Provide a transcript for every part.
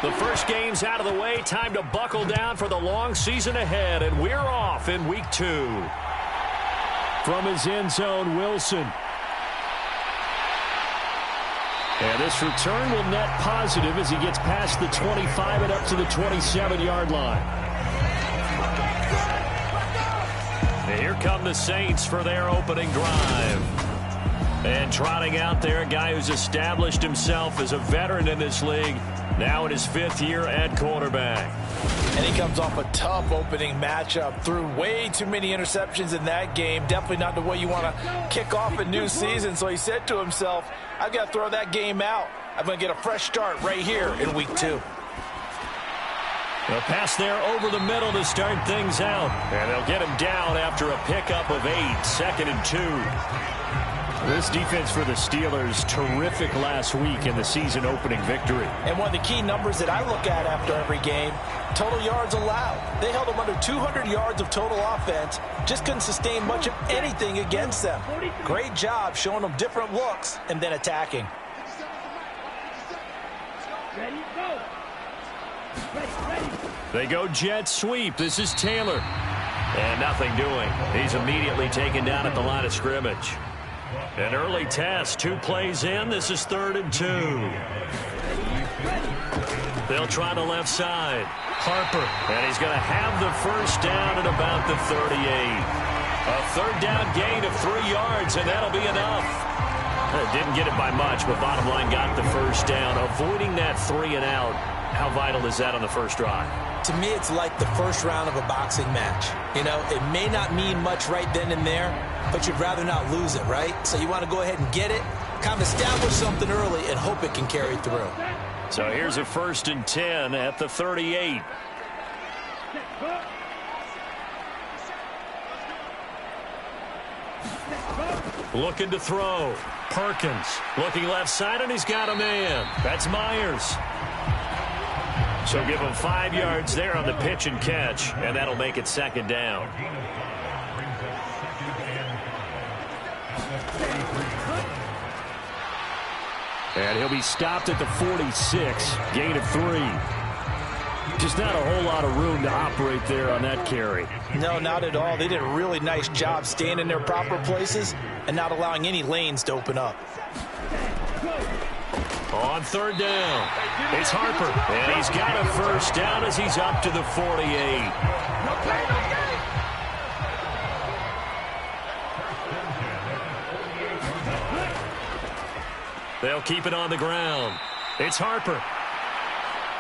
The first game's out of the way. Time to buckle down for the long season ahead, and we're off in week 2. From his end zone, Wilson. And this return will net positive as he gets past the 25 and up to the 27-yard line. And here come the Saints for their opening drive. And trotting out there, a guy who's established himself as a veteran in this league, now in his 5th year at quarterback. And he comes off a tough opening matchup. Threw way too many interceptions in that game. Definitely not the way you want to kick off a new season. So he said to himself, I've got to throw that game out. I'm going to get a fresh start right here in week 2. A pass there over the middle to start things out. And they'll get him down after a pickup of 8, 2nd and 2. This defense for the Steelers, terrific last week in the season-opening victory. And one of the key numbers that I look at after every game, total yards allowed. They held them under 200 yards of total offense, just couldn't sustain much of anything against them. Great job showing them different looks and then attacking. They go jet sweep. This is Taylor. And nothing doing. He's immediately taken down at the line of scrimmage. An early test, 2 plays in. This is 3rd and 2. They'll try the left side. Harper, and he's going to have the first down at about the 38. A 3rd down gain of 3 yards, and that'll be enough. Didn't get it by much, but bottom line got the first down. Avoiding that 3 and out. How vital is that on the first drive? To me, it's like the first round of a boxing match. You know, it may not mean much right then and there, but you'd rather not lose it, right? So you want to go ahead and get it, kind of establish something early, and hope it can carry through. So here's a 1st and 10 at the 38. Looking to throw. Perkins looking left side, and he's got a man. That's Myers. So give him 5 yards there on the pitch and catch, and that'll make it 2nd down. And he'll be stopped at the 46, gain of 3. Just not a whole lot of room to operate there on that carry. No, not at all. They did a really nice job staying in their proper places and not allowing any lanes to open up. On 3rd down, it's Harper, and he's got a first down as he's up to the 48. They'll keep it on the ground. It's Harper.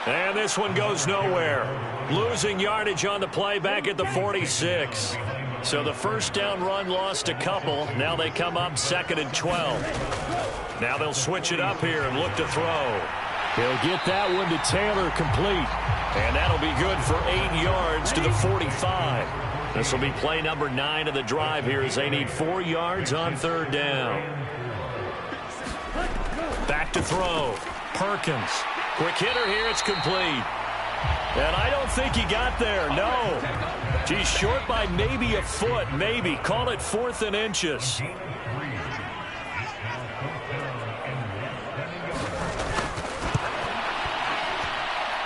And this one goes nowhere. Losing yardage on the play back at the 46. So the first down run lost a couple. Now they come up 2nd and 12. Now they'll switch it up here and look to throw. He'll get that one to Taylor, complete. And that'll be good for 8 yards to the 45. This will be play number 9 of the drive here as they need 4 yards on 3rd down. Back to throw. Perkins. Quick hitter here. It's complete. And I don't think he got there. No. He's short by maybe a foot. Maybe. Call it 4th and inches.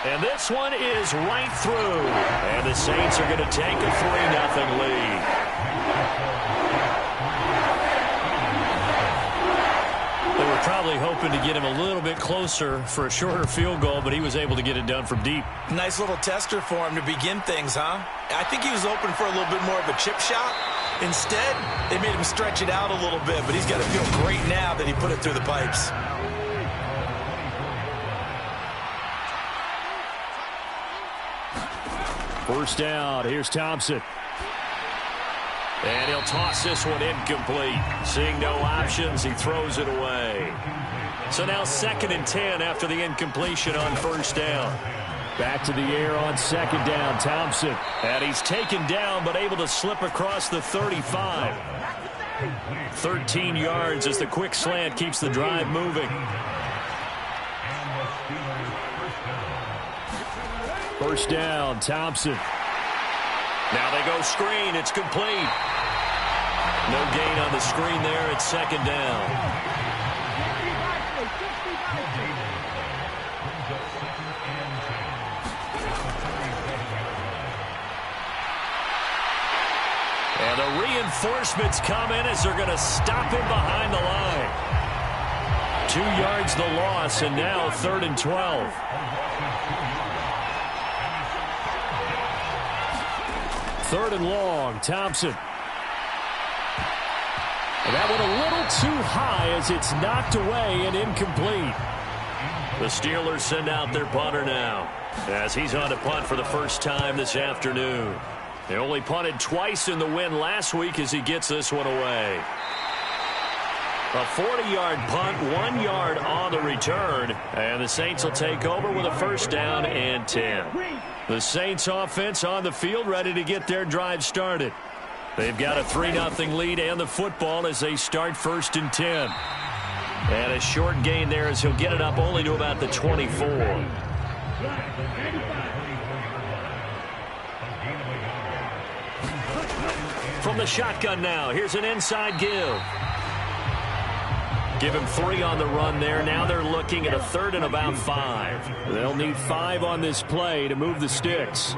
And this one is right through. And the Saints are going to take a 3-0 lead. They were probably hoping to get him a little bit closer for a shorter field goal, but he was able to get it done from deep. Nice little tester for him to begin things, huh? I think he was open for a little bit more of a chip shot. Instead, they made him stretch it out a little bit, but he's got to feel great now that he put it through the pipes. First down. Here's Thompson. And he'll toss this one incomplete. Seeing no options, he throws it away. So now 2nd and 10 after the incompletion on first down. Back to the air on 2nd down, Thompson. And he's taken down but able to slip across the 35. 13 yards as the quick slant keeps the drive moving. First down, Thompson. Now they go screen. It's complete. No gain on the screen there. It's 2nd down. And the reinforcements come in as they're going to stop him behind the line. 2 yards the loss, and now 3rd and 12. Third and long, Thompson. And that went a little too high as it's knocked away and incomplete. The Steelers send out their punter now as he's on to punt for the first time this afternoon. They only punted twice in the win last week as he gets this one away. A 40-yard punt, 1 yard on the return, and the Saints will take over with a first down and 10. The Saints offense on the field ready to get their drive started. They've got a 3-0 lead and the football as they start 1st and 10. And a short gain there as he'll get it up only to about the 24. From the shotgun now, here's an inside give. Give him 3 on the run there. Now they're looking at a 3rd and about 5. They'll need 5 on this play to move the sticks.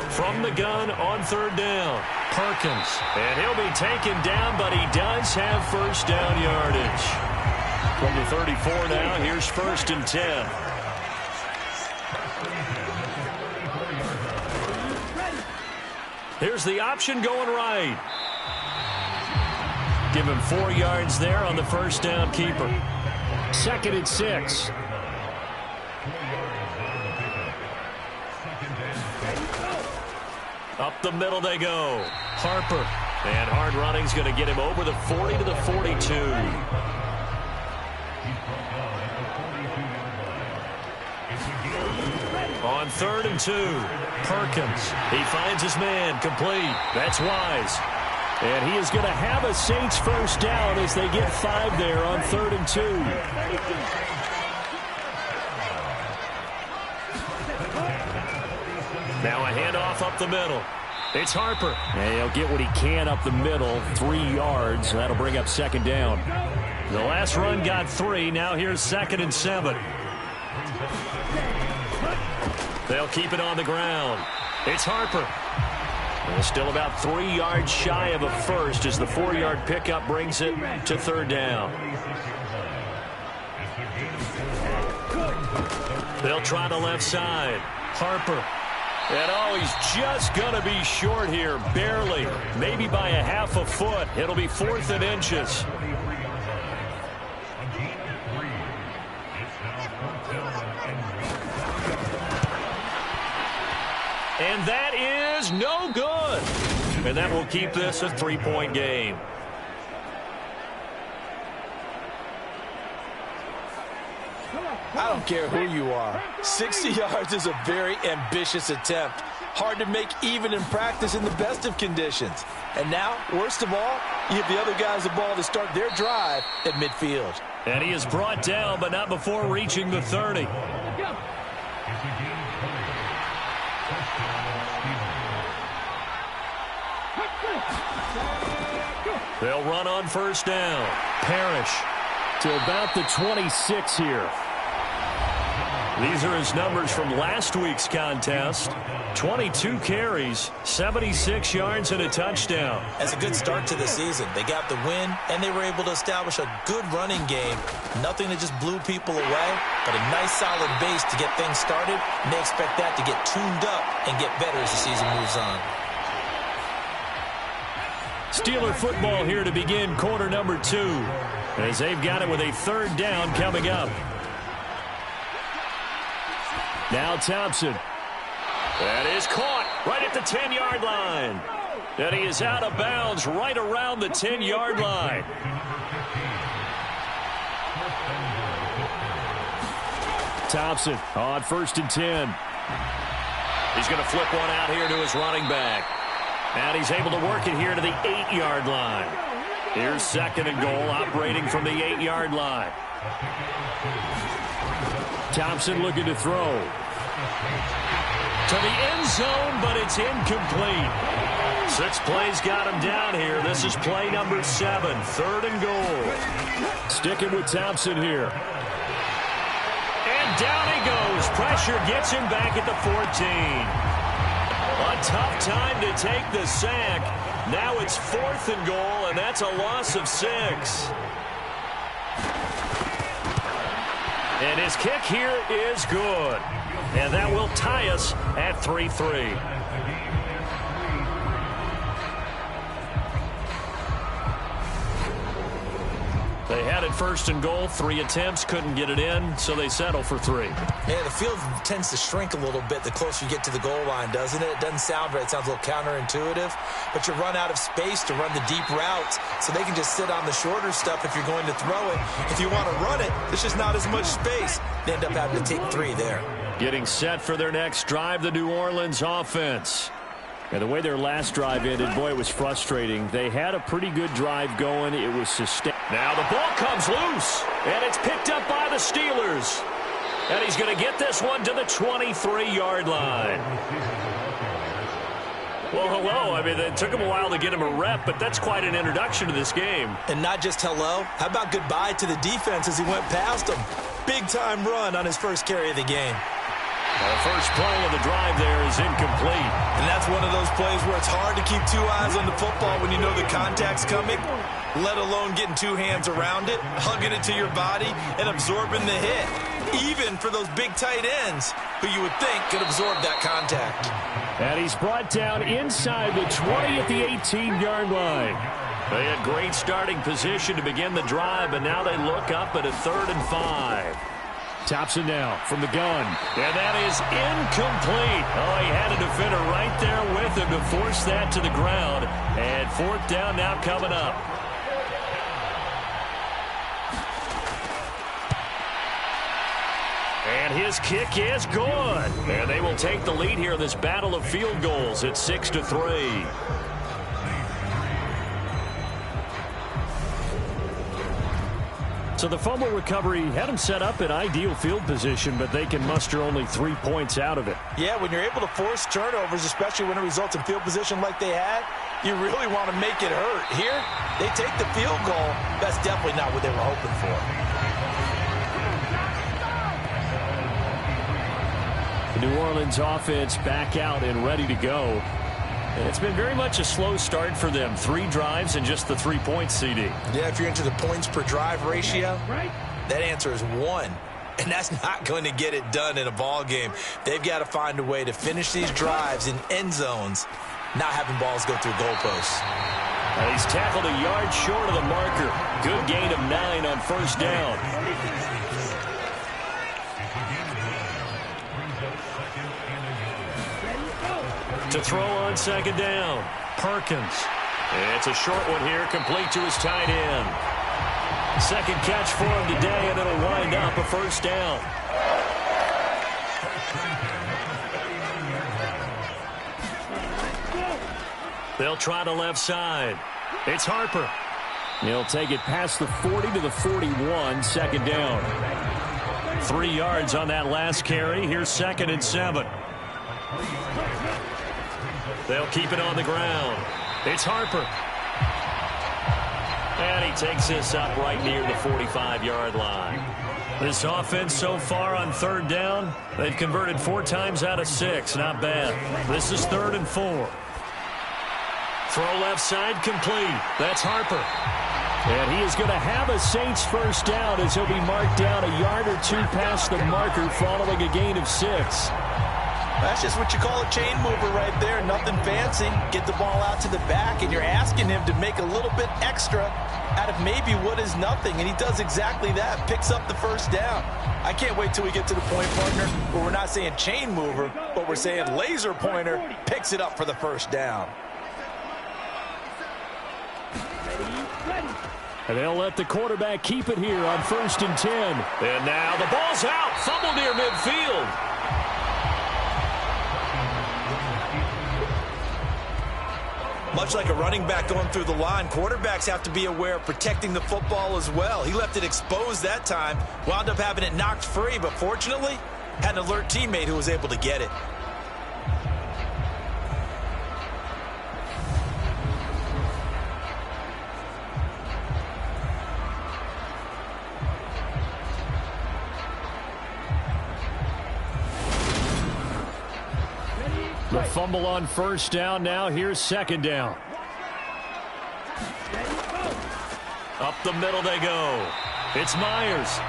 From the gun on 3rd down, Perkins. And he'll be taken down, but he does have first down yardage. From the 34 now, here's 1st and 10. Here's the option going right. Give him 4 yards there on the first down keeper. 2nd and 6. Up the middle they go. Harper. And hard running's going to get him over the 40 to the 42. On 3rd and 2. Perkins. He finds his man. Complete. That's Wise. And he is going to have a Saints first down as they get 5 there on 3rd and 2. Now a handoff up the middle. It's Harper. And he'll get what he can up the middle. 3 yards. That'll bring up 2nd down. The last run got 3. Now here's 2nd and 7. They'll keep it on the ground. It's Harper. And still about 3 yards shy of a first as the 4-yard pickup brings it to 3rd down. They'll try the left side. Harper. And oh, he's just going to be short here, barely. Maybe by a half a foot. It'll be 4th and inches. And that is no good. And that will keep this a 3-point game. I don't care who you are. 60 yards is a very ambitious attempt. Hard to make even in practice in the best of conditions. And now, worst of all, you give the other guys the ball to start their drive at midfield. And he is brought down, but not before reaching the 30. They'll run on first down. Parrish to about the 26 here. These are his numbers from last week's contest. 22 carries, 76 yards, and a touchdown. That's a good start to the season. They got the win, and they were able to establish a good running game. Nothing that just blew people away, but a nice solid base to get things started, and they expect that to get tuned up and get better as the season moves on. Steeler football here to begin quarter number 2, as they've got it with a 3rd down coming up. Now Thompson. That is caught right at the 10-yard line. And he is out of bounds right around the 10-yard line. Thompson on 1st and 10. He's going to flip one out here to his running back. And he's able to work it here to the 8-yard line. Here's 2nd and goal, operating from the 8-yard line. Thompson looking to throw. To the end zone, but it's incomplete. 6 plays got him down here. This is play number 7, 3rd and goal. Sticking with Thompson here. And down he goes. Pressure gets him back at the 14. A tough time to take the sack. Now it's 4th and goal, and that's a loss of 6. And his kick here is good. And that will tie us at 3-3. They had it 1st and goal. 3 attempts, couldn't get it in, so they settle for 3. Yeah, the field tends to shrink a little bit the closer you get to the goal line, doesn't it? It doesn't sound right. It sounds a little counterintuitive. But you run out of space to run the deep routes, so they can just sit on the shorter stuff if you're going to throw it. If you want to run it, there's just not as much space. They end up having to take 3 there. Getting set for their next drive, the New Orleans offense. And the way their last drive ended, boy, it was frustrating. They had a pretty good drive going. It was sustained. Now the ball comes loose, and it's picked up by the Steelers. And he's going to get this one to the 23-yard line. Well, hello. I mean, it took him a while to get him a rep, but that's quite an introduction to this game. And not just hello. How about goodbye to the defense as he went past him? Big-time run on his first carry of the game. The first play of the drive there is incomplete. And that's one of those plays where it's hard to keep 2 eyes on the football when you know the contact's coming, let alone getting 2 hands around it, hugging it to your body, and absorbing the hit. Even for those big tight ends who you would think could absorb that contact. And he's brought down inside the 20 at the 18-yard line. They had great starting position to begin the drive, but now they look up at a 3rd and 5. Thompson now from the gun. And that is incomplete. Oh, he had a defender right there with him to force that to the ground. And 4th down now coming up. And his kick is good. And they will take the lead here in this battle of field goals at 6-3. So the fumble recovery had them set up in ideal field position, but they can muster only 3 points out of it. Yeah, when you're able to force turnovers, especially when it results in field position like they had, you really want to make it hurt. Here, they take the field goal. That's definitely not what they were hoping for. The New Orleans offense back out and ready to go. And it's been very much a slow start for them. 3 drives and just the 3 points, CD. Yeah, if you're into the points per drive ratio, that answer is 1. And that's not going to get it done in a ball game. They've got to find a way to finish these drives in end zones, not having balls go through goalposts. And he's tackled a yard short of the marker. Good gain of 9 on 1st down. To throw on 2nd down, Perkins. It's a short one here, complete to his tight end. 2nd catch for him today, and it'll wind up a 1st down. They'll try the left side. It's Harper. He'll take it past the 40 to the 41, 2nd down. 3 yards on that last carry. Here's 2nd and 7. They'll keep it on the ground. It's Harper. And he takes this up right near the 45-yard line. This offense so far on 3rd down, they've converted 4 times out of 6. Not bad. This is 3rd and 4. Throw left side complete. That's Harper. And he is going to have a Saints 1st down as he'll be marked down a yard or 2 past the marker following a gain of 6. That's just what you call a chain mover right there. Nothing fancy. Get the ball out to the back, and you're asking him to make a little bit extra out of maybe what is nothing, and he does exactly that. Picks up the 1st down. I can't wait till we get to the point, partner, where we're not saying chain mover, but we're saying laser pointer picks it up for the 1st down. And they'll let the quarterback keep it here on 1st and 10. And now the ball's out. Fumble near midfield. Much like a running back going through the line, quarterbacks have to be aware of protecting the football as well. He left it exposed that time, wound up having it knocked free, but fortunately, had an alert teammate who was able to get it. The fumble on first down. Now here's second down. Up the middle they go. It's Myers.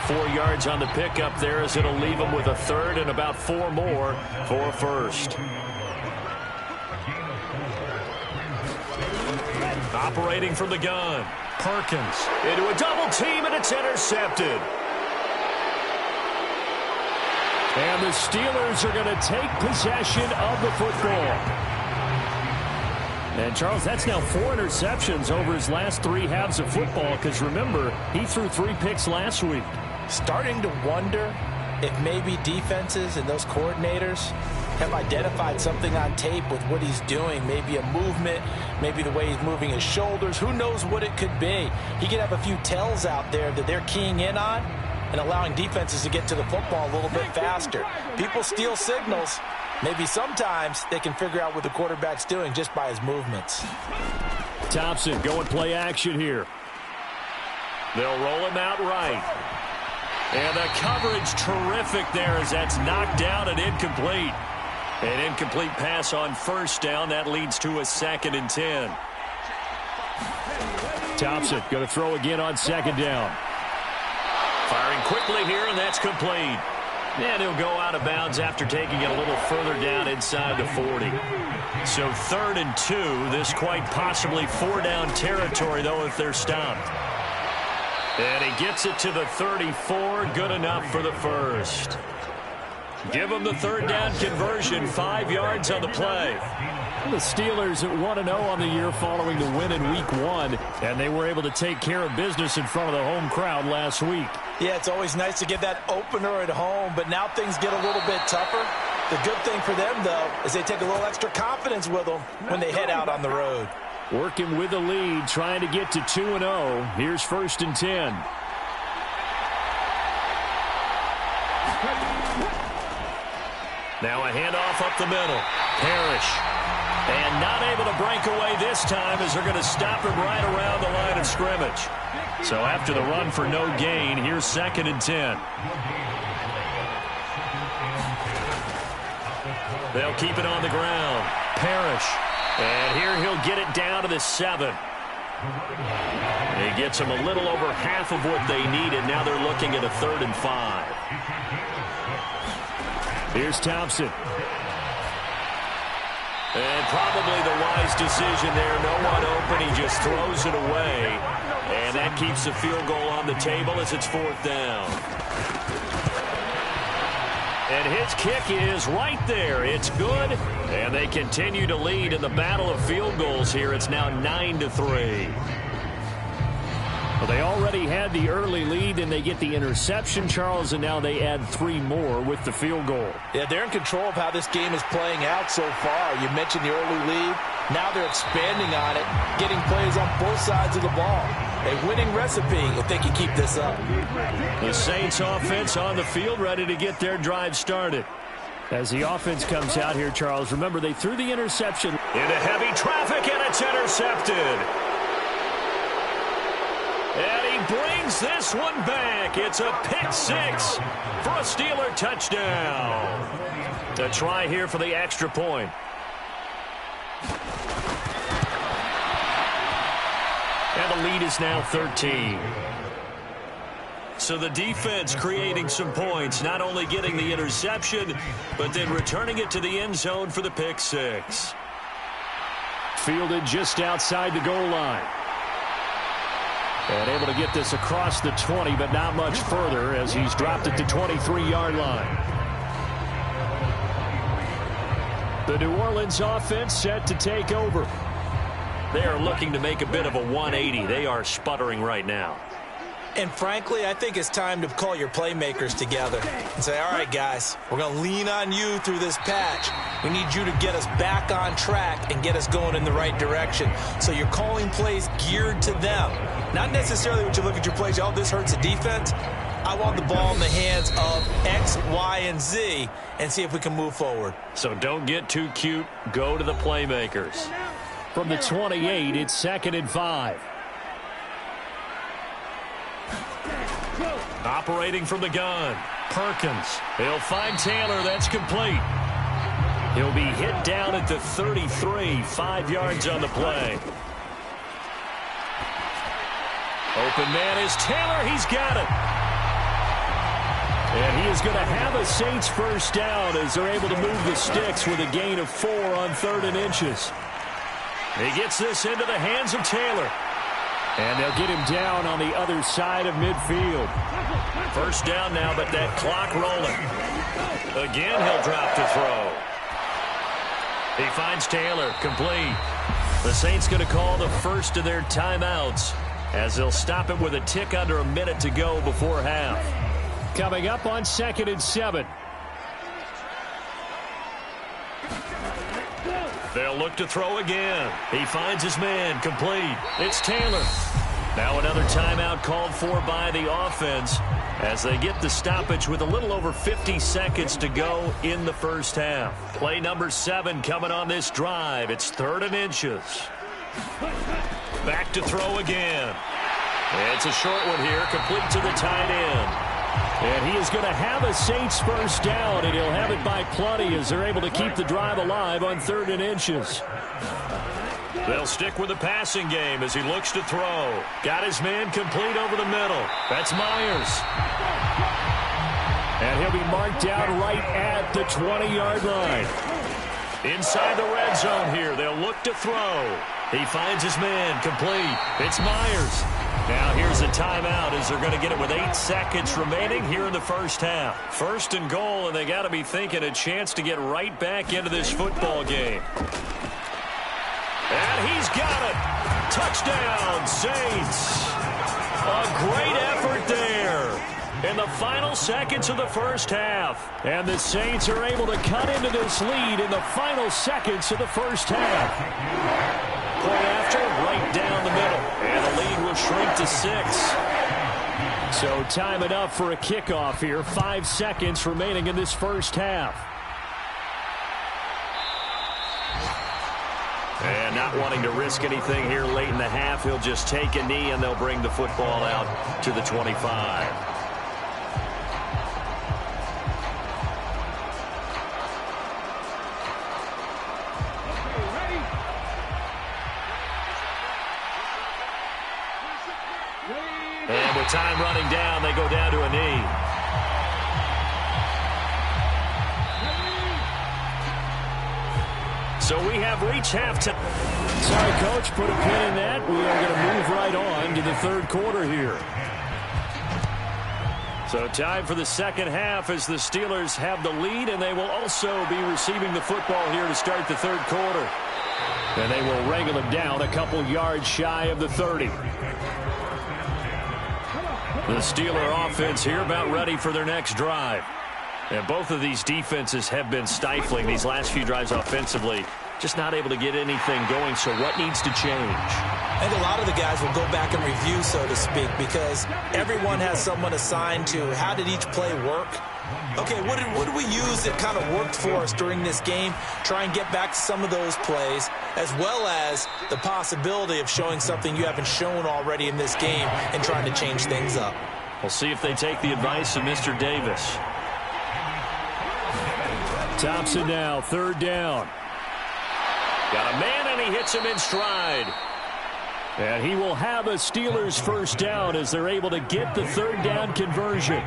4 yards on the pickup there as it'll leave him with a third and about 4 more for a first. Operating from the gun. Perkins into a double team, and it's intercepted. And the Steelers are going to take possession of the football. And, Charles, that's now 4 interceptions over his last 3 halves of football because, remember, he threw 3 picks last week. Starting to wonder if maybe defenses and those coordinators have identified something on tape with what he's doing. Maybe a movement, maybe the way he's moving his shoulders. Who knows what it could be? He could have a few tells out there that they're keying in on and allowing defenses to get to the football a little bit faster. People steal signals. Maybe sometimes they can figure out what the quarterback's doing just by his movements. Thompson going play action here. They'll roll him out right. And the coverage terrific there as that's knocked down and incomplete. An incomplete pass on first down. That leads to a 2nd and 10. Thompson going to throw again on second down. Firing quickly here, and that's complete. And he'll go out of bounds after taking it a little further down inside the 40. So 3rd and 2. This quite possibly 4-down territory, though, if they're stopped. And he gets it to the 34. Good enough for the first. Give him the 3rd down conversion. 5 yards on the play. The Steelers at 1-0 on the year following the win in Week 1. And they were able to take care of business in front of the home crowd last week. Yeah, it's always nice to get that opener at home, but now things get a little bit tougher. The good thing for them, though, is they take a little extra confidence with them when they head out on the road. Working with the lead, trying to get to 2-0. Here's 1st and 10. Now a handoff up the middle. Parrish. And not able to break away this time as they're going to stop him right around the line of scrimmage. So after the run for no gain, here's 2nd and 10. They'll keep it on the ground. Parrish. And here he'll get it down to the 7. He gets them a little over half of what they needed. Now they're looking at a 3rd and 5. Here's Thompson. And probably the wise decision there. No one open. He just throws it away. And that keeps the field goal on the table as it's 4th down. And his kick is right there. It's good. And they continue to lead in the battle of field goals here. It's now 9-3. Well, they already had the early lead, and they get the interception, Charles, and now they add 3 more with the field goal. Yeah, they're in control of how this game is playing out so far. You mentioned the early lead. Now they're expanding on it, getting plays on both sides of the ball. A winning recipe if they can keep this up. The Saints offense on the field, ready to get their drive started. As the offense comes out here, Charles, remember they threw the interception into heavy traffic, and it's intercepted. And he brings this one back. It's a pick 6 for a Steeler touchdown. A try here for the extra point. And the lead is now 13. So the defense creating some points, not only getting the interception, but then returning it to the end zone for the pick 6. Fielded just outside the goal line. And able to get this across the 20, but not much further as he's dropped it to 23-yard line. The New Orleans offense set to take over. They are looking to make a bit of a 180. They are sputtering right now. And frankly, I think it's time to call your playmakers together and say, all right, guys, we're going to lean on you through this patch. We need you to get us back on track and get us going in the right direction. So you're calling plays geared to them. Not necessarily when you look at your plays, oh, this hurts the defense. I want the ball in the hands of X, Y, and Z and see if we can move forward. So don't get too cute. Go to the playmakers. From the 28, it's 2nd and 5. Operating from the gun, Perkins. He'll find Taylor. That's complete. He'll be hit down at the 33, 5 yards on the play. Open man is Taylor. He's got it. And he is going to have a Saints first down as they're able to move the sticks with a gain of 4 on 3rd and inches. He gets this into the hands of Taylor. And they'll get him down on the other side of midfield. First down now, but that clock rolling. Again, he'll drop to throw. He finds Taylor, complete. The Saints going to call the first of their timeouts as they'll stop it with a tick under a minute to go before half. Coming up on 2nd and 7. They'll look to throw again. He finds his man, complete. It's Taylor. Now another timeout called for by the offense as they get the stoppage with a little over 50 seconds to go in the first half. Play number 7 coming on this drive. It's 3rd and inches. Back to throw again. It's a short one here, complete to the tight end. And he is going to have a Saints first down, and he'll have it by plenty as they're able to keep the drive alive on 3rd and inches. They'll stick with the passing game as he looks to throw. Got his man complete over the middle. That's Myers. And he'll be marked down right at the 20-yard line. Inside the red zone here, they'll look to throw. He finds his man complete. It's Myers. Now here's a timeout as they're going to get it with 8 seconds remaining here in the first half. 1st and goal, and they got to be thinking a chance to get right back into this football game. And he's got it. Touchdown, Saints. A great effort there in the final seconds of the first half. And the Saints are able to cut into this lead in the final seconds of the first half. Point after, right down the middle. And the lead will shrink to 6. So time it up for a kickoff here. 5 seconds remaining in this first half. And not wanting to risk anything here late in the half, he'll just take a knee and they'll bring the football out to the 25. And with time running down, they go down to a knee. So we have reached halftime. Sorry, Coach, put a pin in that. We are going to move right on to the 3rd quarter here. So time for the second half as the Steelers have the lead, and they will also be receiving the football here to start the 3rd quarter. And they will wrangle it down a couple yards shy of the 30. The Steeler offense here about ready for their next drive. And both of these defenses have been stifling these last few drives offensively. Just not able to get anything going, so what needs to change? I think a lot of the guys will go back and review, so to speak, because everyone has someone assigned to how did each play work. Okay, what did we use that kind of worked for us during this game? Try and get back to some of those plays, as well as the possibility of showing something you haven't shown already in this game and trying to change things up. We'll see if they take the advice of Mr. Davis. Thompson now, 3rd down. Got a man, and he hits him in stride. And he will have a Steelers first down as they're able to get the 3rd down conversion.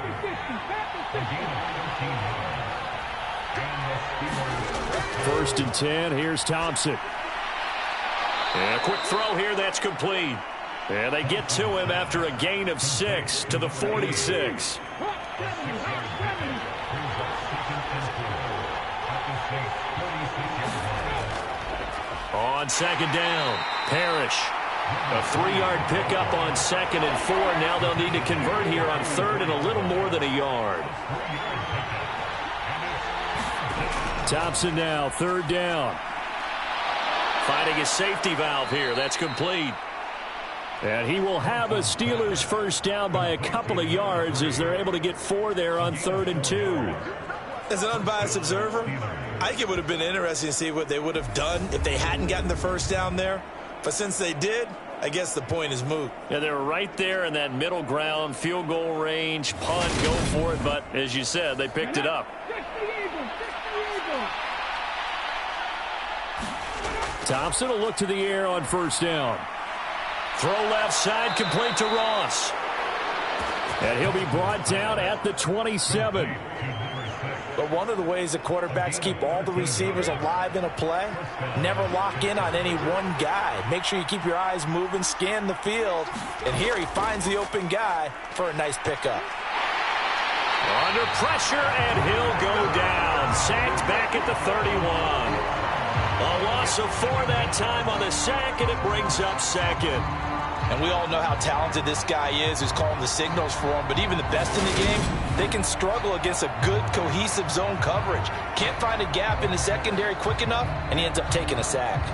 First and 10, here's Thompson. And a quick throw here, that's complete. And they get to him after a gain of 6 to the 46. On 2nd down, Parrish. A 3-yard pickup on 2nd and 4. Now they'll need to convert here on 3rd and a little more than a yard. Thompson now, 3rd down. Finding a safety valve here. That's complete. And he will have a Steelers first down by a couple of yards as they're able to get 4 there on 3rd and 2. As an unbiased observer, I think it would have been interesting to see what they would have done if they hadn't gotten the first down there. But since they did, I guess the point is moot. Yeah, they were right there in that middle ground, field goal range, punt, go for it. But as you said, they picked it up. Thompson will look to the air on first down. Throw left side, complete to Ross. And he'll be brought down at the 27. But one of the ways that quarterbacks keep all the receivers alive in a play, never lock in on any one guy. Make sure you keep your eyes moving, scan the field. And here he finds the open guy for a nice pickup. Under pressure, and he'll go down. Sacked back at the 31. A loss of 4 that time on the sack, and it brings up second. And we all know how talented this guy is who's calling the signals for him. But even the best in the game, they can struggle against a good, cohesive zone coverage. Can't find a gap in the secondary quick enough, and he ends up taking a sack.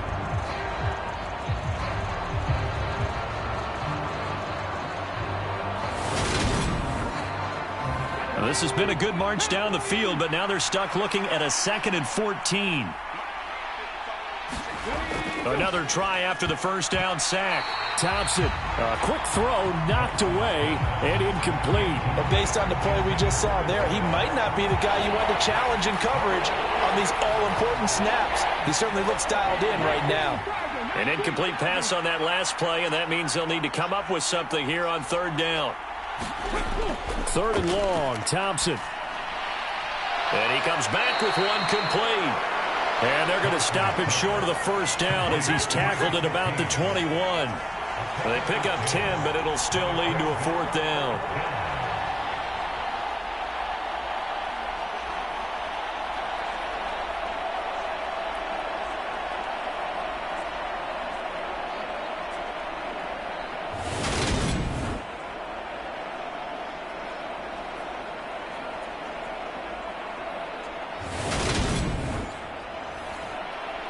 Well, this has been a good march down the field, but now they're stuck looking at a 2nd and 14. Another try after the first down sack. Thompson, a quick throw, knocked away, and incomplete. But based on the play we just saw there, he might not be the guy you want to challenge in coverage on these all-important snaps. He certainly looks dialed in right now. An incomplete pass on that last play, and that means they'll need to come up with something here on 3rd down. 3rd and long, Thompson. And he comes back with one complete. And they're going to stop him short of the first down as he's tackled at about the 21. They pick up 10, but it'll still lead to a 4th down.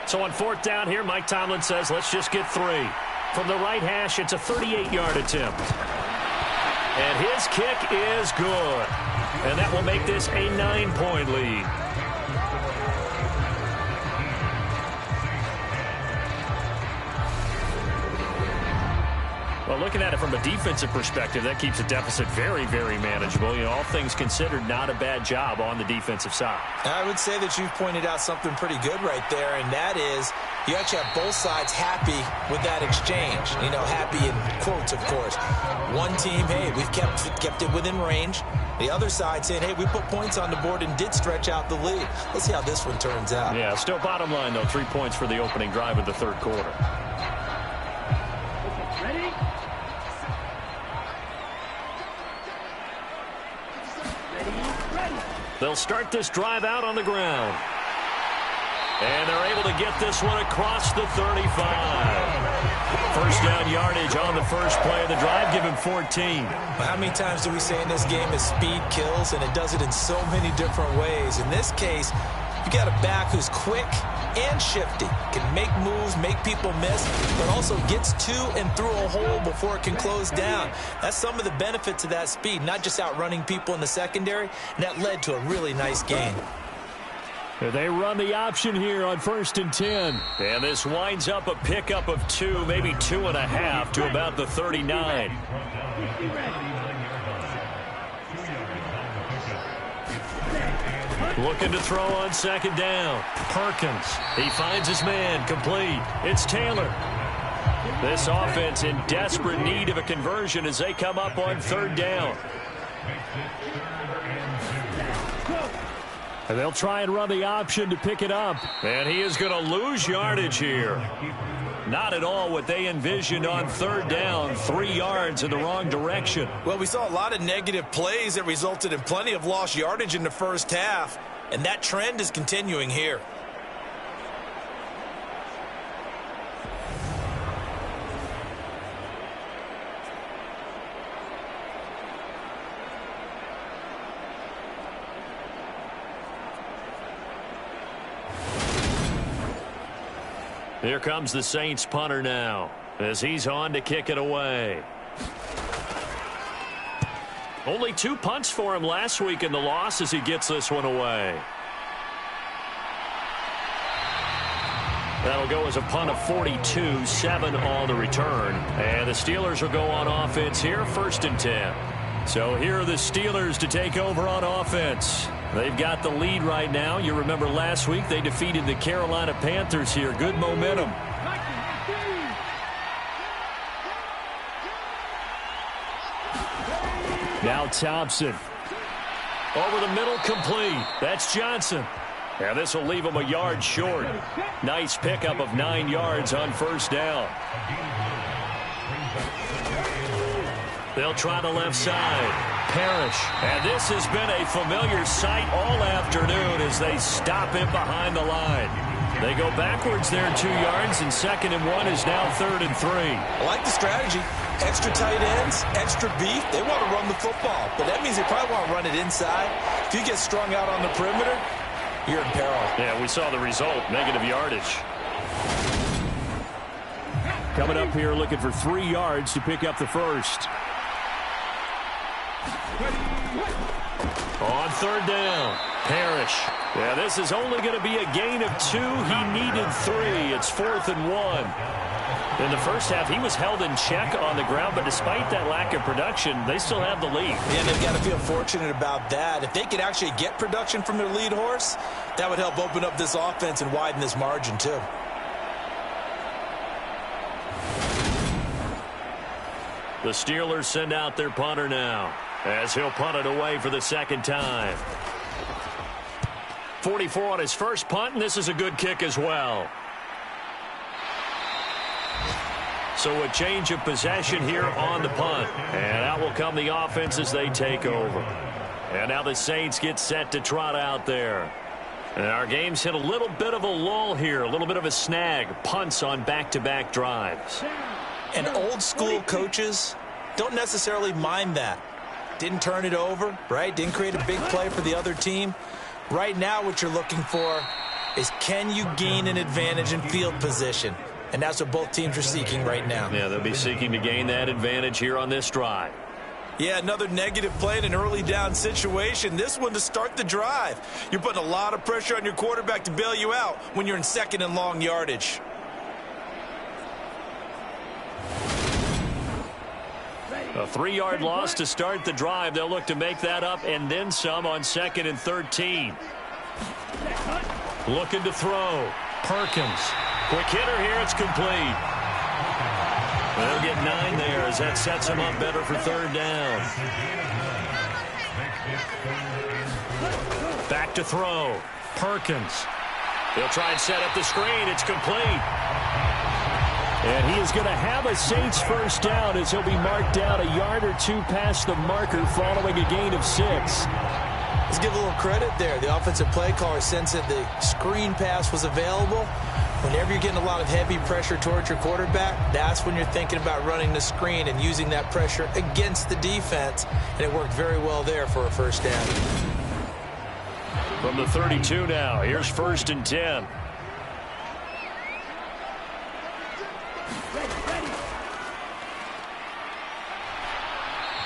So on 4th down here, Mike Tomlin says, let's just get 3. From the right hash, it's a 38-yard attempt. And his kick is good. And that will make this a 9-point lead. Well, looking at it from a defensive perspective, that keeps the deficit very, very manageable. You know, all things considered, not a bad job on the defensive side. I would say that you've pointed out something pretty good right there, and that is you actually have both sides happy with that exchange. You know, happy in quotes, of course. One team, hey, we've kept it within range. The other side saying, hey, we put points on the board and did stretch out the lead. Let's see how this one turns out. Yeah, still bottom line, though, 3 points for the opening drive of the 3rd quarter. They'll start this drive out on the ground. And they're able to get this one across the 35. First down yardage on the first play of the drive. Give him 14. How many times do we say in this game is speed kills, and it does it in so many different ways. In this case, you got a back who's quick and shifty, can make moves, make people miss, but also gets to and through a hole before it can close down. That's some of the benefits of that speed, not just outrunning people in the secondary, and that led to a really nice gain. They run the option here on 1st and 10. And this winds up a pickup of 2, maybe 2.5 to about the 39. Looking to throw on 2nd down. Perkins. He finds his man. Complete. It's Taylor. This offense in desperate need of a conversion as they come up on 3rd down. And they'll try and run the option to pick it up. And he is going to lose yardage here. Not at all what they envisioned on 3rd down. 3 yards in the wrong direction. Well, we saw a lot of negative plays that resulted in plenty of lost yardage in the first half. And that trend is continuing here. Here comes the Saints punter now as he's on to kick it away. Only 2 punts for him last week in the loss as he gets this one away. That'll go as a punt of 42, 7 on the return. And the Steelers will go on offense here, 1st and 10. So here are the Steelers to take over on offense. They've got the lead right now. You remember last week they defeated the Carolina Panthers here. Good momentum. Now Thompson. Over the middle, complete. That's Johnson. And this will leave him a yard short. Nice pickup of 9 yards on first down. They'll try the left side. Parrish. And this has been a familiar sight all afternoon as they stop him behind the line. They go backwards there 2 yards, and 2nd and 1 is now 3rd and 3. I like the strategy. Extra tight ends, extra beef. They want to run the football, but that means they probably want to run it inside. If you get strung out on the perimeter, you're in peril. Yeah, we saw the result, negative yardage. Coming up here looking for 3 yards to pick up the first. On 3rd down, Parrish. Yeah, this is only going to be a gain of 2. He needed 3. It's 4th and 1. In the first half, he was held in check on the ground, but despite that lack of production, they still have the lead. Yeah, they've got to feel fortunate about that. If they could actually get production from their lead horse, that would help open up this offense and widen this margin, too. The Steelers send out their punter now, as he'll punt it away for the 2nd time. 44 on his first punt, and this is a good kick as well. So a change of possession here on the punt. And out will come the offense as they take over. And now the Saints get set to trot out there. And our game's hit a little bit of a lull here, a little bit of a snag. Punts on back-to-back drives. And old-school coaches don't necessarily mind that. Didn't turn it over, right? Didn't create a big play for the other team. Right now what you're looking for is, can you gain an advantage in field position? And that's what both teams are seeking right now. Yeah, they'll be seeking to gain that advantage here on this drive. Yeah, another negative play in an early down situation. This one to start the drive. You're putting a lot of pressure on your quarterback to bail you out when you're in 2nd and long yardage. A 3-yard loss to start the drive. They'll look to make that up and then some on 2nd and 13. Looking to throw. Perkins. Quick hitter here. It's complete. They'll get 9 there as that sets them up better for 3rd down. Back to throw. Perkins. He'll try and set up the screen. It's complete. And he is going to have a Saints first down as he'll be marked down a yard or 2 past the marker following a gain of 6. Let's give a little credit there. The offensive play caller sensed that the screen pass was available. Whenever you're getting a lot of heavy pressure towards your quarterback, that's when you're thinking about running the screen and using that pressure against the defense. And it worked very well there for a first down. From the 32 now, here's 1st and 10.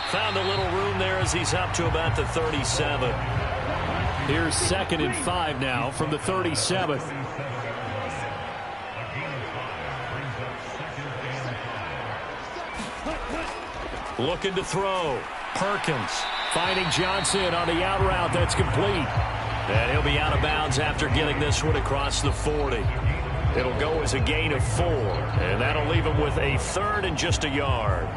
Found a little room there as he's up to about the 37. Here's 2nd and 5 now from the 37. Looking to throw. Perkins finding Johnson on the out route. That's complete. And he'll be out of bounds after getting this one across the 40. It'll go as a gain of 4. And that'll leave him with a 3rd and just a yard.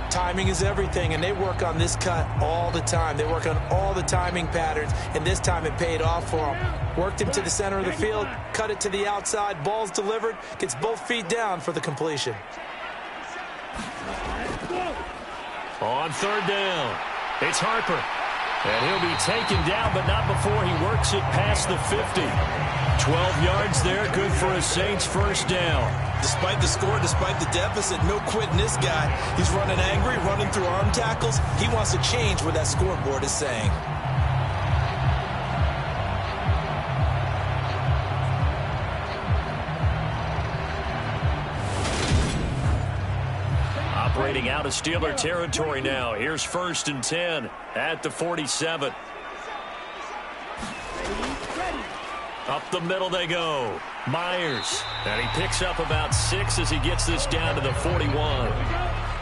Timing is everything, and they work on this cut all the time. They work on all the timing patterns, and this time it paid off for them. Worked him to the center of the field, cut it to the outside, ball's delivered, gets both feet down for the completion. On 3rd down, it's Harper. And he'll be taken down, but not before he works it past the 50. 12 yards there, good for a Saints first down. Despite the score, despite the deficit, no quitting this guy. He's running angry, running through arm tackles. He wants to change what that scoreboard is saying. Operating out of Steeler territory now. Here's 1st and 10 at the 47. Up the middle they go. Myers. And he picks up about 6 as he gets this down to the 41.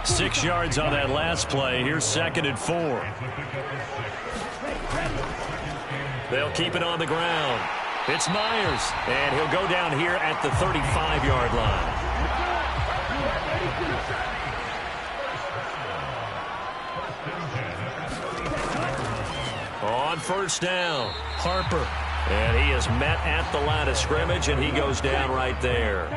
6 yards on that last play. Here's 2nd and 4. They'll keep it on the ground. It's Myers, and he'll go down here at the 35-yard line. On first down, Harper. And he is met at the line of scrimmage, and he goes down right there.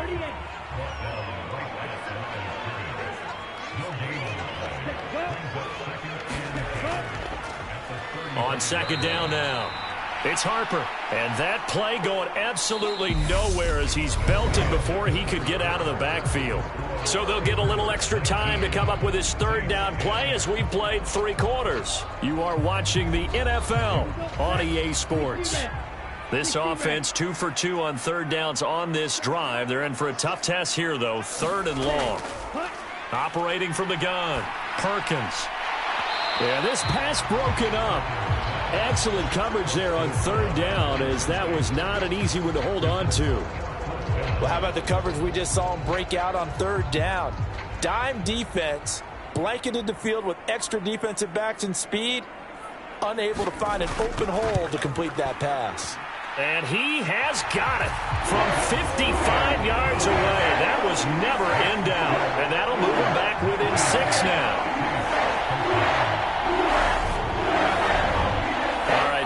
On second down now, it's Harper. And that play going absolutely nowhere as he's belted before he could get out of the backfield. So they'll get a little extra time to come up with his third down play as we've played 3 quarters. You are watching the NFL on EA Sports. This offense 2 for 2 on third downs on this drive. They're in for a tough test here, though. 3rd and long. Operating from the gun, Perkins. Yeah, this pass broken up. Excellent coverage there on third down, as that was not an easy one to hold on to. Well, how about the coverage we just saw him break out on third down? Dime defense, blanketed the field with extra defensive backs and speed, unable to find an open hole to complete that pass. And he has got it from 55 yards away. That was never in doubt, and that'll move him back within 6 now.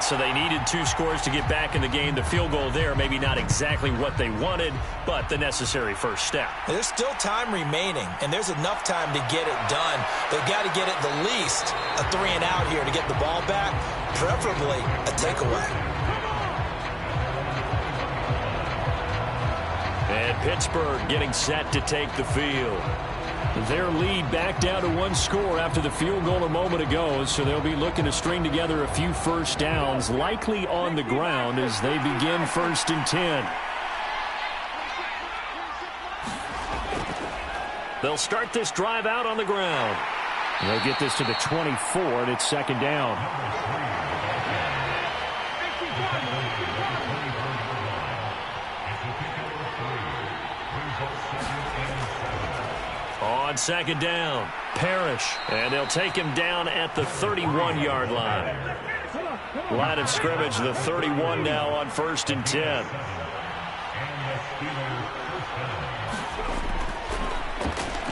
So they needed 2 scores to get back in the game. The field goal there, maybe not exactly what they wanted, but the necessary first step. There's still time remaining, and there's enough time to get it done. They've got to get it the least a 3 and out here to get the ball back, preferably a takeaway. And Pittsburgh getting set to take the field. Their lead back down to 1 score after the field goal a moment ago, so they'll be looking to string together a few first downs, likely on the ground as they begin 1st and 10. They'll start this drive out on the ground. They'll get this to the 24, and it's 2nd down. On 2nd down, Parrish, and they'll take him down at the 31-yard line. Line of scrimmage, the 31 now on 1st and 10.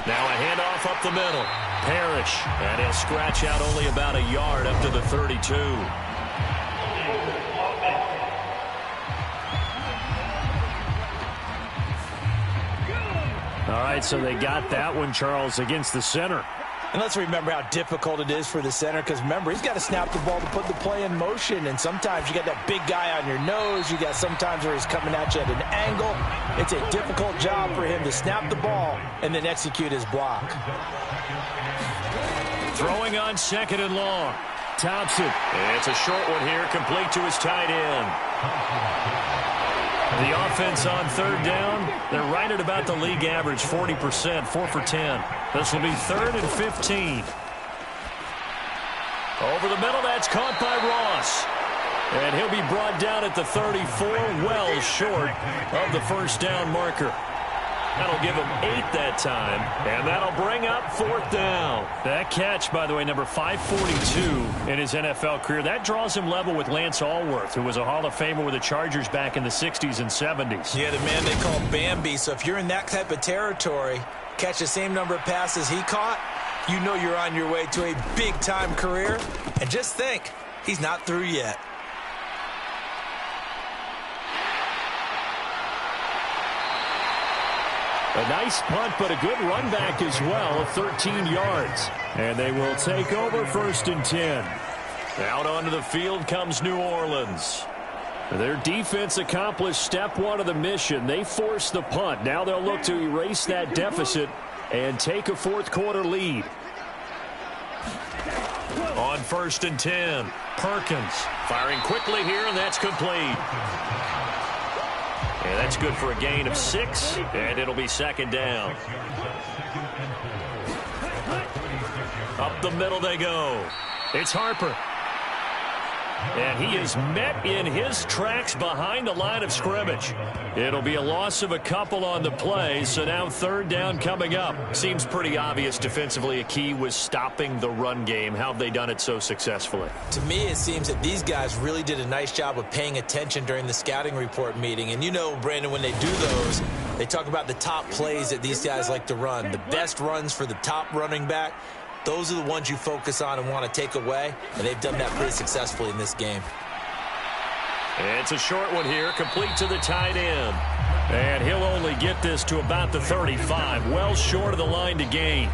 Now a handoff up the middle. Parrish, and he'll scratch out only about a yard up to the 32. All right, so they got that one, Charles, against the center. And let's remember how difficult it is for the center, because remember, he's got to snap the ball to put the play in motion, and sometimes you got that big guy on your nose. You got sometimes where he's coming at you at an angle. It's a difficult job for him to snap the ball and then execute his block. Throwing on 2nd and long. Thompson. It's a short one here, complete to his tight end. The offense on 3rd down, they're right at about the league average, 40%, 4 for 10. This will be 3rd and 15. Over the middle, that's caught by Ross. And he'll be brought down at the 34, well short of the first down marker. That'll give him 8 that time, and that'll bring up 4th down. That catch, by the way, number 542 in his NFL career, that draws him level with Lance Allworth, who was a Hall of Famer with the Chargers back in the 60s and 70s. Yeah, the man they call Bambi. So if you're in that type of territory, catch the same number of passes he caught, you know you're on your way to a big-time career. And just think, he's not through yet. A nice punt, but a good run back as well of 13 yards. And they will take over 1st and 10. Out onto the field comes New Orleans. Their defense accomplished step 1 of the mission. They forced the punt. Now they'll look to erase that deficit and take a 4th quarter lead. On 1st and 10, Perkins firing quickly here, and that's complete. And that's good for a gain of 6, and it'll be 2nd down. Up the middle they go. It's Harper. And he is met in his tracks behind the line of scrimmage. It'll be a loss of a couple on the play, so now third down coming up. Seems pretty obvious defensively a key was stopping the run game. How have they done it so successfully? To me, it seems that these guys really did a nice job of paying attention during the scouting report meeting. And you know, Brandon, when they do those, they talk about the top plays that these guys like to run, the best runs for the top running back. Those are the ones you focus on and want to take away, and they've done that pretty successfully in this game. It's a short one here, complete to the tight end. And he'll only get this to about the 35, well short of the line to gain.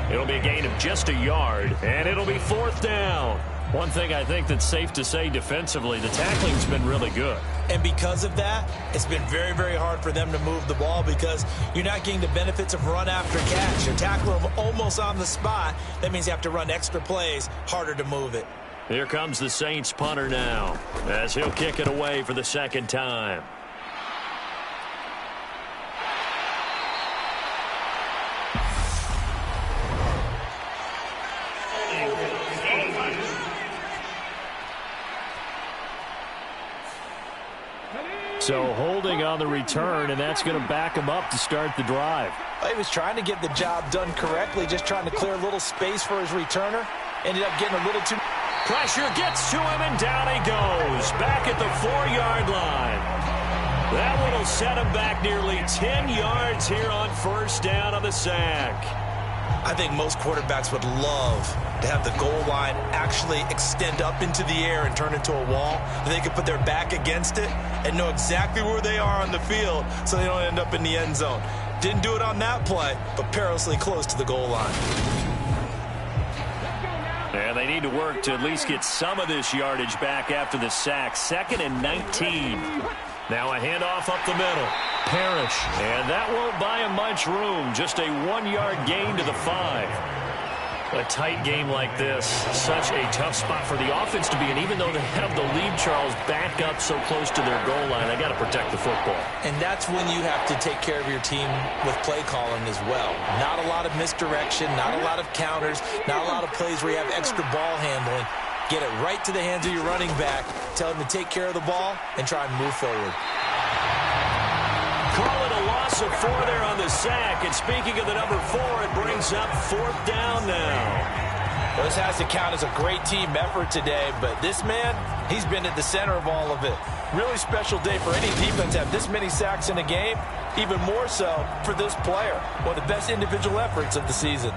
It'll be a gain of just a yard, and it'll be fourth down. One thing I think that's safe to say defensively, the tackling's been really good. And because of that, it's been very, very hard for them to move the ball because you're not getting the benefits of run after catch. You're tackling them almost on the spot. That means you have to run extra plays, harder to move it. Here comes the Saints punter now as he'll kick it away for the second time. So holding on the return, and that's going to back him up to start the drive. He was trying to get the job done correctly, just trying to clear a little space for his returner. Ended up getting a little too... Pressure gets to him, and down he goes. Back at the 4-yard line. That one will set him back nearly 10 yards here on first down on the sack. I think most quarterbacks would love to have the goal line actually extend up into the air and turn into a wall. They can put their back against it and know exactly where they are on the field so they don't end up in the end zone. Didn't do it on that play, but perilously close to the goal line. And they need to work to at least get some of this yardage back after the sack. 2nd and 19. Now a handoff up the middle. Parrish. And that won't buy him much room. Just a 1-yard gain to the 5. A tight game like this, such a tough spot for the offense to be in. Even though they have the lead, Charles, back up so close to their goal line, they got to protect the football. And that's when you have to take care of your team with play calling as well. Not a lot of misdirection, not a lot of counters, not a lot of plays where you have extra ball handling. Get it right to the hands of your running back, tell him to take care of the ball, and try and move forward. Call it a loss of 4 there on the sack. And speaking of the number 4, it brings up fourth down now. Well, this has to count as a great team effort today, but this man, he's been at the center of all of it. Really special day for any defense to have this many sacks in a game, even more so for this player. One of the best individual efforts of the season.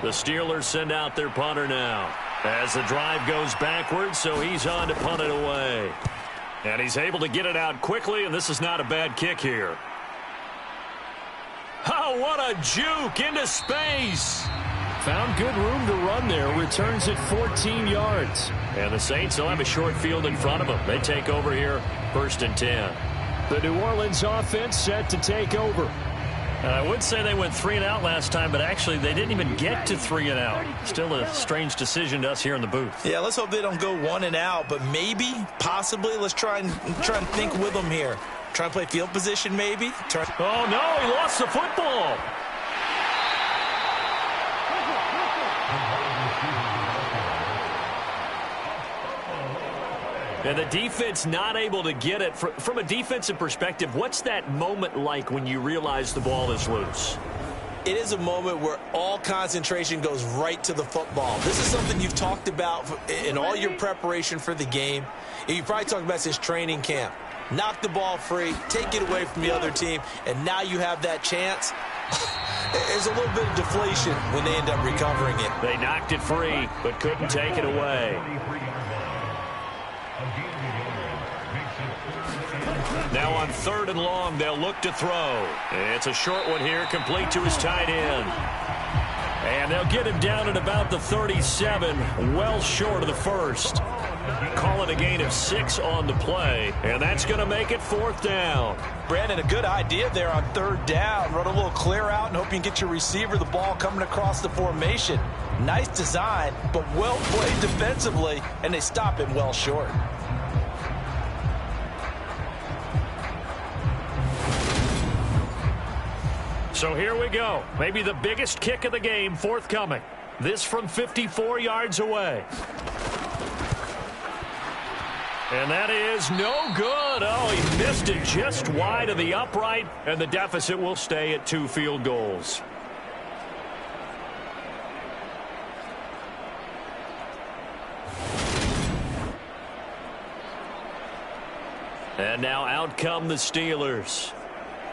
The Steelers send out their punter now as the drive goes backwards, so he's on to punt it away. And he's able to get it out quickly, and this is not a bad kick here. Oh, what a juke into space. Found good room to run there. Returns it 14 yards. And the Saints will have a short field in front of them. They take over here, 1st and 10. The New Orleans offense set to take over. I would say they went 3 and out last time, but actually they didn't even get to 3 and out. Still a strange decision to us here in the booth. Yeah, let's hope they don't go 1 and out, but maybe, possibly, let's try and think with them here. Try and play field position, maybe. Oh, no, he lost the football. And the defense not able to get it. From a defensive perspective, what's that moment like when you realize the ball is loose? It is a moment where all concentration goes right to the football. This is something you've talked about in all your preparation for the game. And you've probably talked about since training camp. Knock the ball free, take it away from the other team, and now you have that chance. There's a little bit of deflation when they end up recovering it. They knocked it free, but couldn't take it away. Now on 3rd and long, they'll look to throw. It's a short one here, complete to his tight end. And they'll get him down at about the 37, well short of the 1st. Call it a gain of 6 on the play, and that's going to make it 4th down. Brandon, a good idea there on 3rd down. Run a little clear out and hope you can get your receiver the ball coming across the formation. Nice design, but well played defensively, and they stop him well short. So here we go. Maybe the biggest kick of the game forthcoming. This from 54 yards away. And that is no good. Oh, he missed it just wide of the upright, and the deficit will stay at 2 field goals. And now out come the Steelers.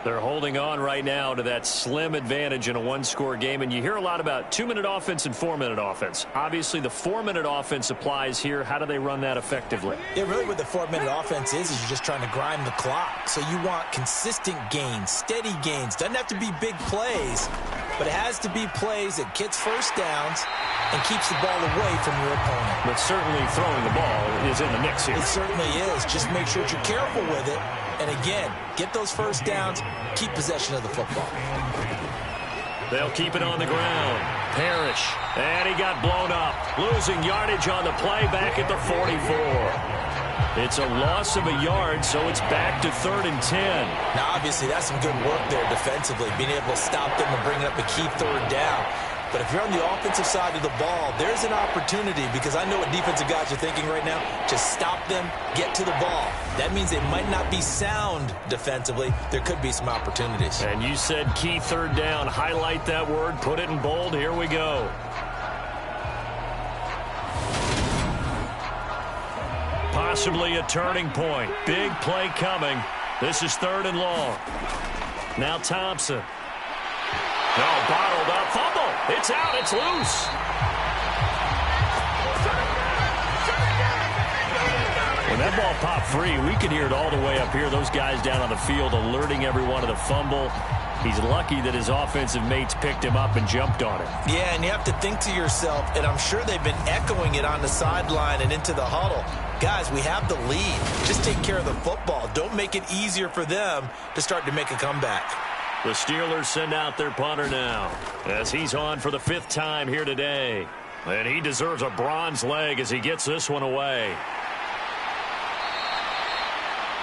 They're holding on right now to that slim advantage in a one-score game. And you hear a lot about 2-minute offense and 4-minute offense. Obviously, the 4-minute offense applies here. How do they run that effectively? Yeah, really what the 4-minute offense is you're just trying to grind the clock. So you want consistent gains, steady gains. Doesn't have to be big plays, but it has to be plays that gets first downs and keeps the ball away from your opponent. But certainly throwing the ball is in the mix here. It certainly is. Just make sure that you're careful with it. And again, get those first downs, keep possession of the football. They'll keep it on the ground. Parrish. And he got blown up. Losing yardage on the play back at the 44. It's a loss of a yard, so it's back to 3rd and 10. Now, obviously, that's some good work there defensively, being able to stop them and bring up a key 3rd down. But if you're on the offensive side of the ball, there's an opportunity, because I know what defensive guys are thinking right now. Just stop them, get to the ball. That means they might not be sound defensively. There could be some opportunities. And you said key 3rd down. Highlight that word. Put it in bold. Here we go. Possibly a turning point. Big play coming. This is 3rd and long. Now Thompson. No, bottled up. Fumble. It's out. It's loose. When that ball popped free, we could hear it all the way up here. Those guys down on the field alerting everyone of the fumble. He's lucky that his offensive mates picked him up and jumped on it. Yeah, and you have to think to yourself, and I'm sure they've been echoing it on the sideline and into the huddle. Guys, we have the lead. Just take care of the football. Don't make it easier for them to start to make a comeback. The Steelers send out their punter now as he's on for the 5th time here today. And he deserves a bronze leg as he gets this one away.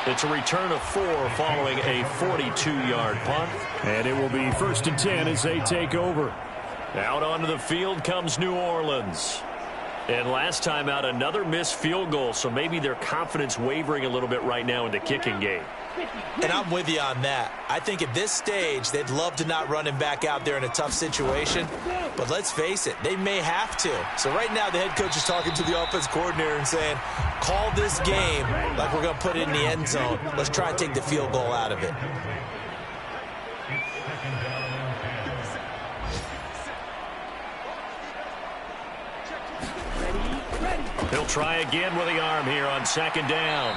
It's a return of 4 following a 42-yard punt. And it will be 1st and 10 as they take over. Out onto the field comes New Orleans. And last time out, another missed field goal, so maybe their confidence wavering a little bit right now in the kicking game. And I'm with you on that. I think at this stage, they'd love to not run him back out there in a tough situation. But let's face it, they may have to. So right now, the head coach is talking to the offense coordinator and saying, call this game like we're going to put it in the end zone. Let's try and take the field goal out of it. He'll try again with the arm here on 2nd down.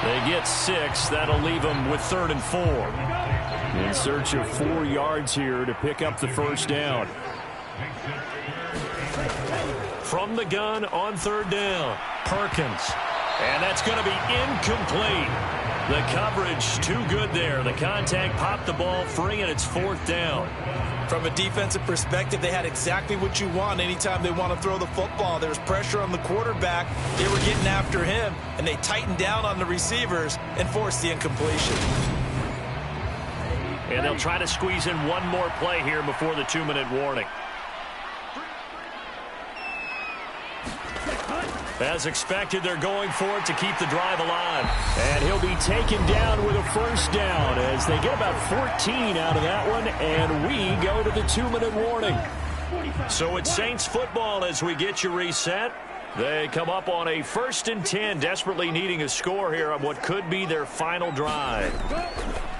They get 6. That'll leave them with 3rd and 4. In search of 4 yards here to pick up the 1st down. From the gun on 3rd down, Perkins. And that's going to be incomplete. The coverage too good there. The contact popped the ball free, and it's 4th down. From a defensive perspective, they had exactly what you want anytime they want to throw the football. There was pressure on the quarterback. They were getting after him, and they tightened down on the receivers and forced the incompletion. And they'll try to squeeze in one more play here before the 2-minute warning. As expected, they're going for it to keep the drive alive. And he'll be taken down with a 1st down as they get about 14 out of that one, and we go to the 2-minute warning. So it's Saints football as we get you reset. They come up on a 1st and 10, desperately needing a score here on what could be their final drive.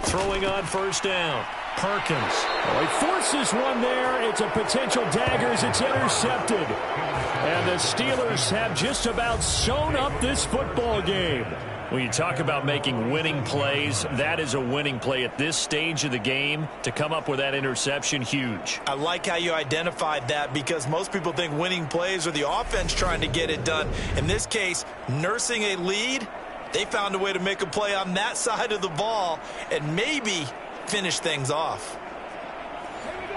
Throwing on 1st down, Perkins. Oh, he forces one there. It's a potential dagger as it's intercepted. And the Steelers have just about sewn up this football game. When you talk about making winning plays, that is a winning play at this stage of the game. To come up with that interception, huge. I like how you identified that, because most people think winning plays are the offense trying to get it done. In this case, nursing a lead, they found a way to make a play on that side of the ball and maybe finish things off.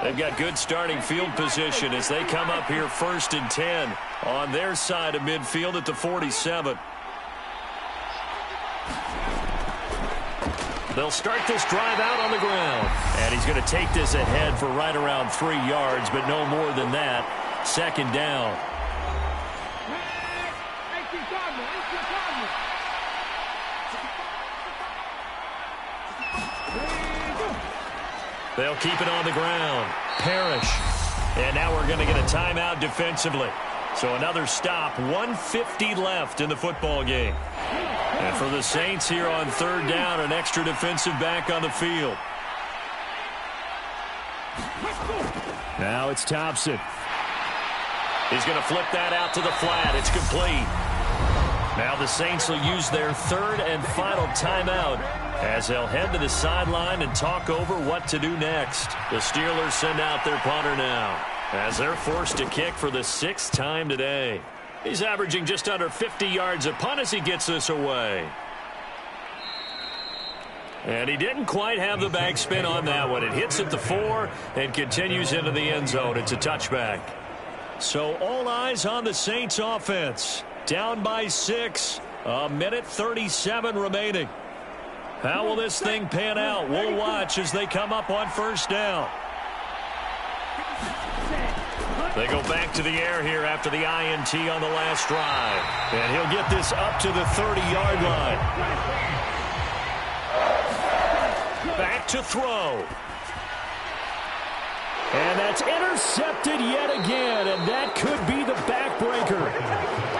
They've got good starting field position as they come up here 1st and 10 on their side of midfield at the 47. They'll start this drive out on the ground. And he's going to take this ahead for right around 3 yards, but no more than that. Second down. They'll keep it on the ground. Parrish. And now we're going to get a timeout defensively. So another stop. 1:50 left in the football game. And for the Saints here on third down, an extra defensive back on the field. Now it's Thompson. He's going to flip that out to the flat. It's complete. Now the Saints will use their third and final timeout as they'll head to the sideline and talk over what to do next. The Steelers send out their punter now as they're forced to kick for the 6th time today. He's averaging just under 50 yards a punt as he gets this away. And he didn't quite have the backspin on that one. It hits at the 4 and continues into the end zone. It's a touchback. So all eyes on the Saints offense. Down by 6. 1:37 remaining. How will this thing pan out? We'll watch as they come up on first down. They go back to the air here after the INT on the last drive. And he'll get this up to the 30-yard line. Back to throw. And that's intercepted yet again, and that could be the backbreaker.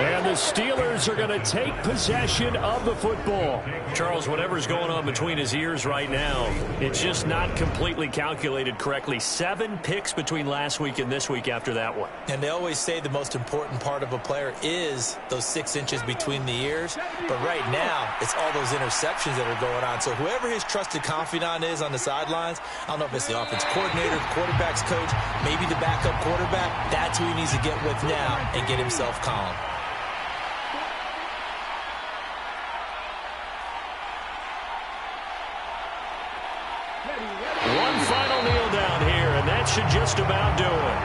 And the Steelers are going to take possession of the football. Charles, whatever's going on between his ears right now, it's just not completely calculated correctly. 7 picks between last week and this week after that one. And they always say the most important part of a player is those 6 inches between the ears. But right now, it's all those interceptions that are going on. So whoever his trusted confidant is on the sidelines, I don't know if it's the offense coordinator, the quarterback's coach, maybe the backup quarterback, that's who he needs to get with now and get himself calm. One final kneel down here, and that should just about do it.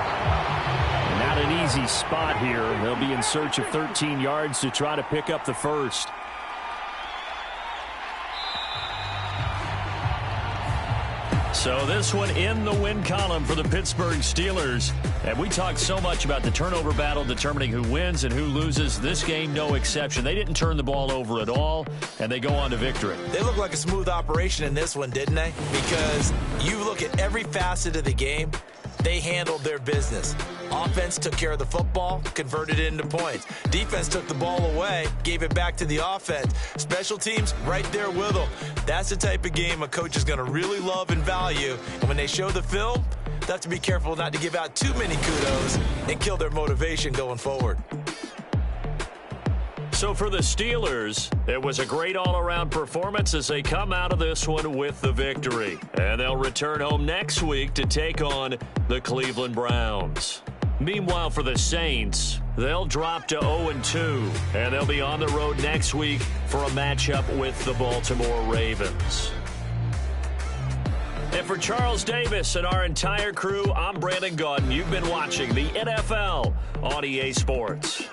Not an easy spot here. They'll be in search of 13 yards to try to pick up the first. So this one in the win column for the Pittsburgh Steelers. And we talked so much about the turnover battle determining who wins and who loses. This game, no exception. They didn't turn the ball over at all, and they go on to victory. They look like a smooth operation in this one, didn't they? Because you look at every facet of the game, they handled their business. Offense took care of the football, converted it into points. Defense took the ball away, gave it back to the offense. Special teams right there with them. That's the type of game a coach is going to really love and value. And when they show the film, they have to be careful not to give out too many kudos and kill their motivation going forward. So for the Steelers, it was a great all-around performance as they come out of this one with the victory. And they'll return home next week to take on the Cleveland Browns. Meanwhile, for the Saints, they'll drop to 0-2, and they'll be on the road next week for a matchup with the Baltimore Ravens. And for Charles Davis and our entire crew, I'm Brandon Gaudin. You've been watching the NFL on EA Sports.